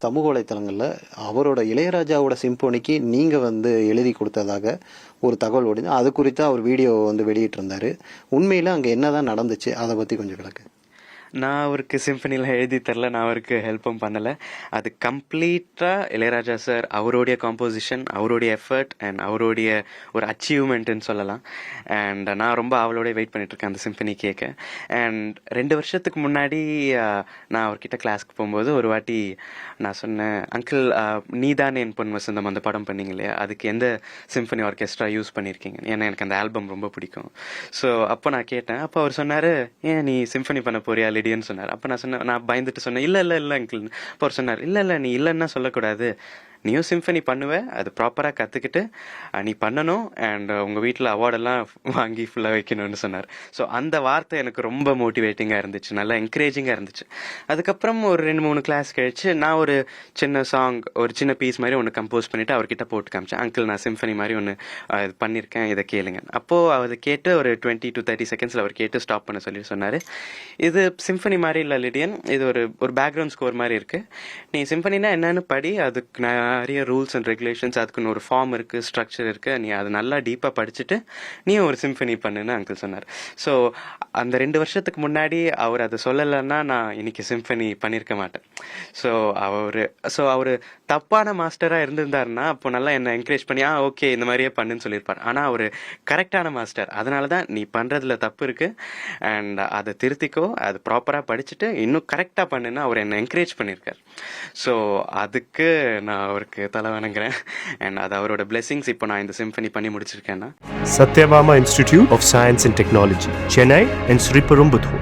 சமூக வலைத்தளங்கள்ல அவரோட இளையராஜாவோட சிம்போனிக்கு நீங்க வந்து எழுதி கொடுத்ததாக ஒரு தகவல் ஓடிது. அது குறித்து அவர் வீடியோ வந்து வெளியிட்டிருந்தாரு. உண்மையில அங்க என்னதான் நடந்துச்சு அதை பத்தி கொஞ்சம் விளக்கு. நான் அவருக்கு சிம்பனிலாம் எழுதி தரல, நான் அவருக்கு ஹெல்ப்பும் பண்ணலை. அது கம்ப்ளீட்டாக இளையராஜா சார் அவருடைய காம்போசிஷன், அவருடைய எஃபர்ட் அண்ட் அவருடைய ஒரு அச்சீவ்மெண்ட்டுன்னு சொல்லலாம். அண்ட் நான் ரொம்ப அவளோட வெயிட் பண்ணிட்டுருக்கேன் அந்த சிம்பனி கேட்க. அண்ட் 2 வருஷத்துக்கு முன்னாடி நான் அவர்கிட்ட கிளாஸ்க்கு போகும்போது ஒரு வாட்டி நான் சொன்னேன், அங்கிள் நீதானே என் பொன் வசந்தம் அந்த படம் பண்ணீங்க இல்லையா, அதுக்கு எந்த சிம்பனி ஆர்கெஸ்ட்ரா யூஸ் பண்ணியிருக்கீங்க, ஏன்னா எனக்கு அந்த ஆல்பம் ரொம்ப பிடிக்கும். ஸோ அப்போ நான் கேட்டேன். அப்போ அவர் சொன்னார், ஏன் நீ சிம்பனி பண்ண போறியா லிடியன்னு சொன்னார். அப்போ நான் சொன்னேன், நான் பயந்துட்டு சொன்னேன், இல்லை அங்கிள். அப்போ அவர் சொன்னார், இல்லை நீ இல்லைன்னா சொல்லக்கூடாது, நீயும் சிம்பனி பண்ணுவேன், அது ப்ராப்பராக கற்றுக்கிட்டு நீ பண்ணணும், அண்ட் உங்கள் வீட்டில் அவார்டெல்லாம் வாங்கி ஃபுல்லாக வைக்கணும்னு சொன்னார். ஸோ அந்த வார்த்தை எனக்கு ரொம்ப மோட்டிவேட்டிங்காக இருந்துச்சு, நல்லா என்கரேஜிங்காக இருந்துச்சு. அதுக்கப்புறம் ஒரு 2-3 கிளாஸ் கழிச்சு நான் ஒரு சின்ன சாங், ஒரு சின்ன பீஸ் மாதிரி ஒன்று கம்போஸ் பண்ணிவிட்டு அவர்கிட்ட போட்டு காமிச்சேன். அங்கிள் நான் சிம்பனி மாதிரி ஒன்று இது பண்ணியிருக்கேன், இதை கேளுங்க. அப்போது அவர் கேட்டு ஒரு 20 to 30 செகண்ட்ஸில் அவர் கேட்டு ஸ்டாப் பண்ண சொல்லி சொன்னார், இது சிம்பனி மாதிரி இல்லை லிடியன், இது ஒரு பேக்ரவுண்ட் ஸ்கோர் மாதிரி இருக்குது, நீ சிம்பனினா என்னன்னு படி, அதுக்கு நிறைய ரூல்ஸ் அண்ட் ரெகுலேஷன்ஸ், அதுக்குன்னு ஒரு ஃபார்ம் இருக்குது, ஸ்ட்ரக்சர் இருக்குது, நீ அதை நல்லா டீப்பாக படிச்சுட்டு நீ ஒரு சிம்பனி பண்ணுன்னு அங்கிள் சொன்னார். ஸோ அந்த 2 வருஷத்துக்கு முன்னாடி அவர் அதை சொல்லலைன்னா நான் இன்னைக்கு சிம்பனி பண்ணியிருக்க மாட்டேன். ஸோ அவர் தப்பான மாஸ்டராக இருந்திருந்தாருன்னா அப்போ நல்லா என்னை என்கரேஜ் பண்ணி ஓகே இந்த மாதிரியே பண்ணுன்னு சொல்லியிருப்பார். ஆனால் அவர் கரெக்டான மாஸ்டர், அதனால தான் நீ பண்ணுறதுல தப்பு இருக்குது அண்ட் அதை திருத்திக்கோ, அது ப்ராப்பராக படிச்சுட்டு இன்னும் கரெக்டாக பண்ணுன்னு அவர் என்னை என்கரேஜ் பண்ணியிருக்கார். ஸோ அதுக்கு நான் அவருக்கு தலை வணங்குறேன். அண்ட் அது அவரோட பிளெஸிங்ஸ். இப்போ நான் இந்த சிம்பனி பண்ணி முடிச்சிருக்கேன்னா. Sathyabama institute of science and technology, Chennai and Sriperumbudur.